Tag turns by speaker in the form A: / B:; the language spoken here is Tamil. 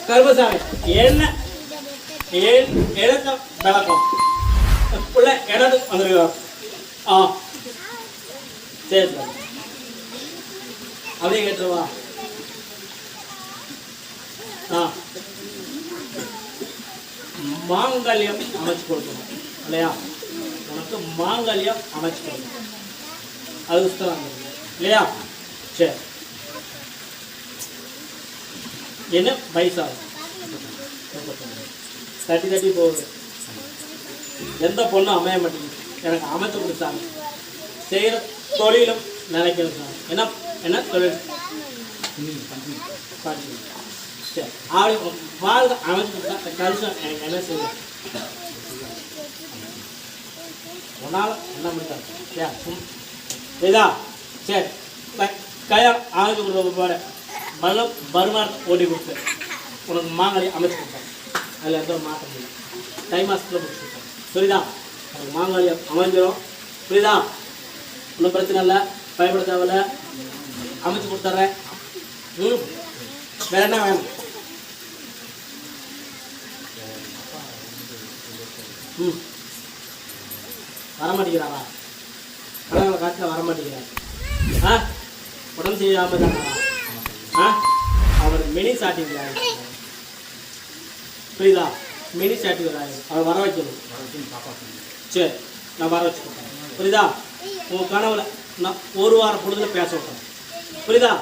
A: கருமசாமி என்ன இடத்த விளக்கம் பிள்ளை இடத்து வந்துருக்கோம். ஆ சரி சார் அப்படியே கேட்டுருவா. ஆ மாங்கல்யம் அமைச்சு கொடுக்கணும் இல்லையா? உனக்கு மாங்கல்யம் அமைச்சு கொடுக்கணும். அது சுத்தம் இல்லையா? சரி என்ன வயசா? 30 போகுது. எந்த பொண்ணும் அமைய மாட்டேங்குது. எனக்கு அமைச்சு கொடுத்தாங்க. செய்கிற தொழிலும் நினைக்கிறது சார். என்ன என்ன தொழில்? சரி அப்படி வாழ்க்கை அமைச்சு கொடுத்தா கருஷம் எனக்கு என்ன செய்யும்? உன்னால் என்ன முடியாது. சரி இதா சரி கல்யாணம் அமைச்சு கொடுத்த போட வருமானத்தை ஓட்டி கொடுத்து உனக்கு மாங்கல்யம் அமைச்சு கொடுத்தேன். அதில் எந்த மாற்றம் இல்லை. தை மாதத்தில் முடிச்சு கொடுத்தேன். புரியுதா? உனக்கு மாங்கல்யம் அமைஞ்சிடும். புரியுதா? ஒன்றும் பிரச்சனை இல்லை. பயப்பட தேவையில்ல. அமைச்சு கொடுத்துட்றேன். வேற என்ன வேணும்? வரமாட்டேங்கிறாரா? கடவுளை காட்டில் வரமாட்டேங்கிறார். ஆ உடம்பு செய்யாமல் தானா? அவர் மினி சாட்டிங் புரியுதா? மினி சாட்டிங் அவர் வர வைக்கணும். சரி நான் வர வச்சு கொடுத்தேன். புரியுதா? உங்கள் கனவுல நான் ஒரு வாரம் பொழுதுல பேச விட்டேன். புரியுதா?